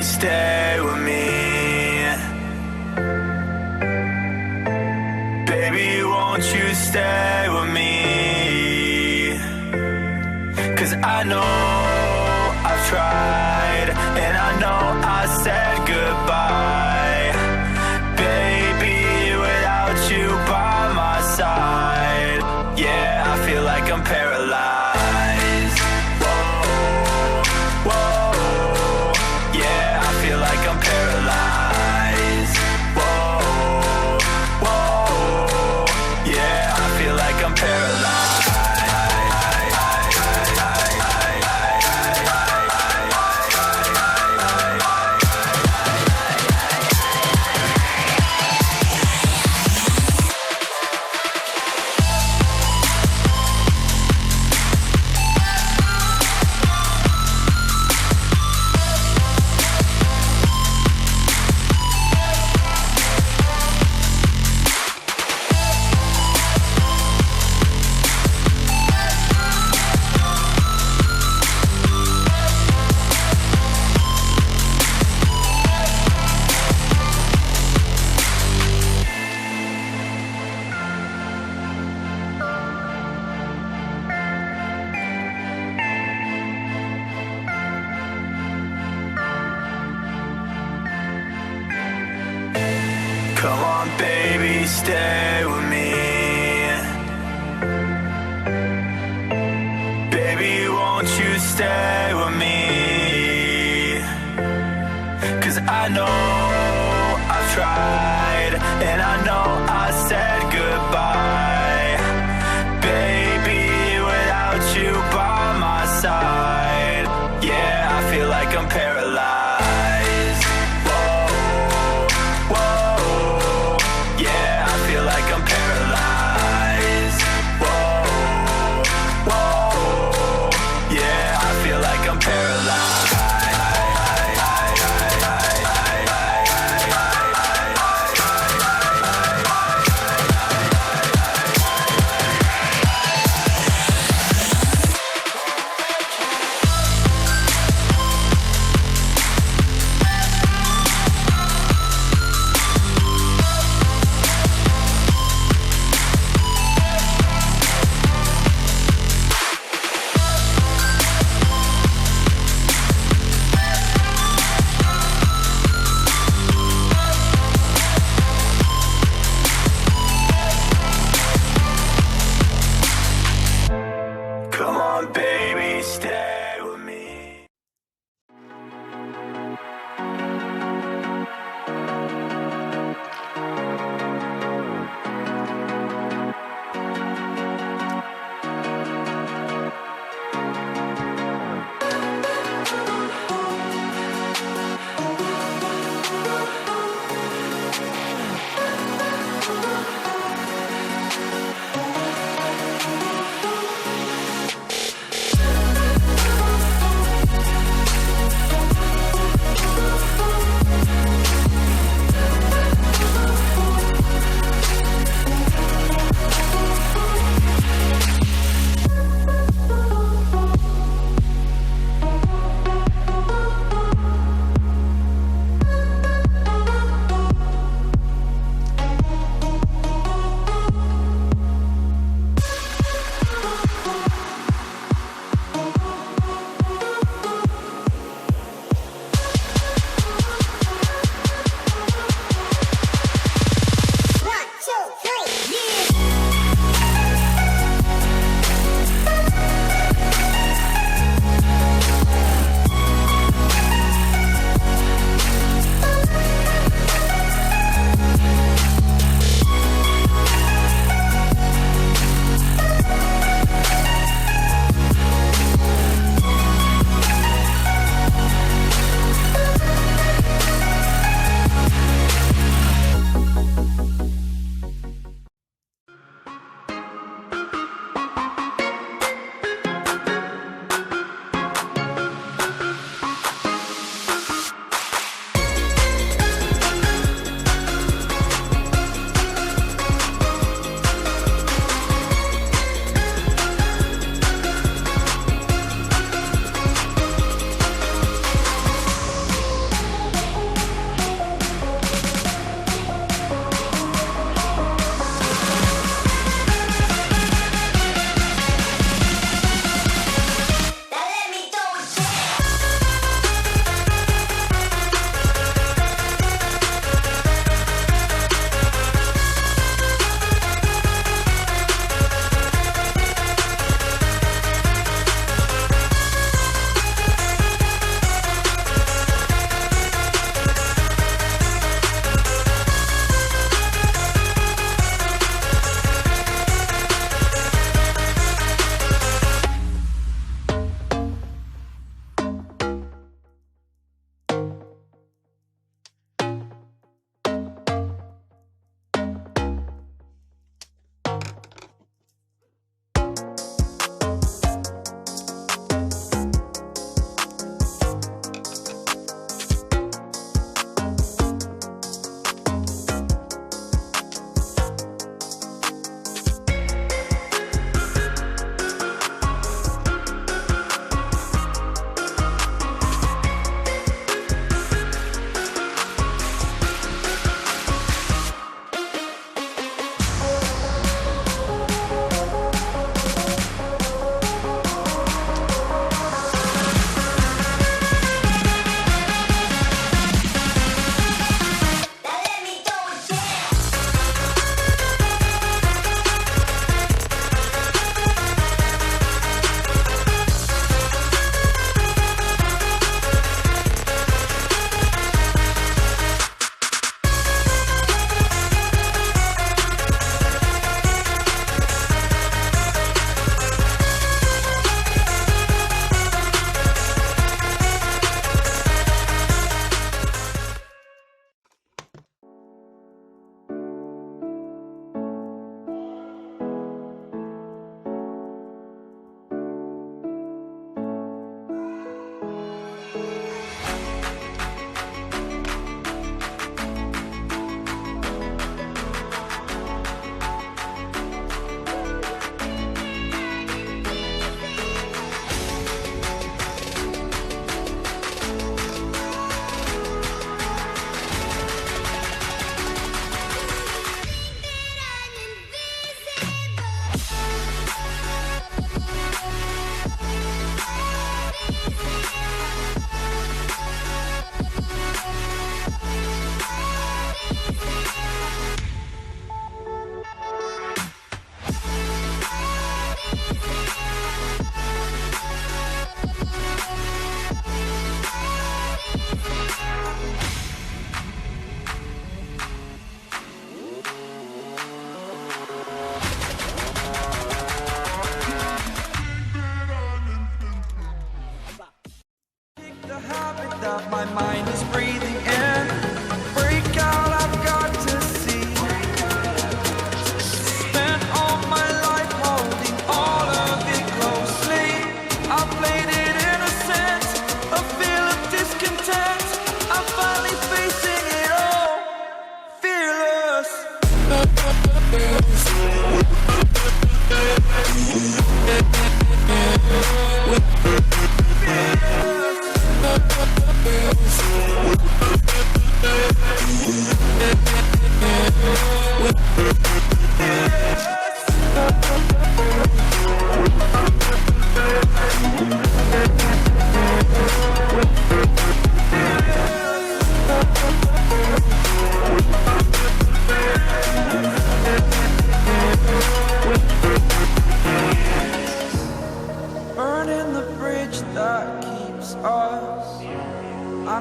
stay with me. Baby, won't you stay with me? 'Cause I know I've tried, and I know I said goodbye. Baby, without you by my side, yeah, I feel like I'm paralyzed. Whoa, whoa, yeah, I feel like I'm paralyzed. Whoa, whoa, yeah, I feel like I'm paralyzed. Come on, baby, stay with me. Baby, won't you stay with me? 'Cause I know I've tried, and I know I said goodbye. Baby, without you by my side, yeah, I feel like I'm paralyzed. Whoa, whoa, yeah, I feel like I'm paralyzed. Whoa, whoa, yeah, I feel like I'm paralyzed.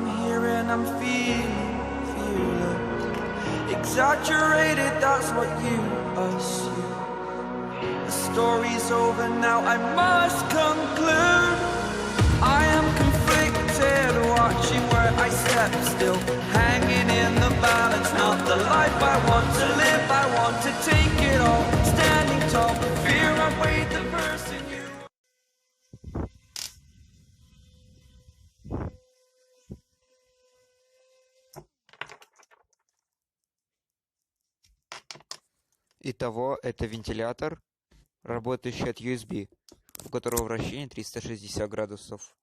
I'm here and I'm feeling exaggerated, that's what you assume. The story's over now, I must conclude. I am conflicted, watching where I step still, hanging in the balance. Not the life I want to live, I want to take it all. Standing tall, fear I weighed the person you. Итого, это вентилятор, работающий от USB, у которого вращение 360 градусов.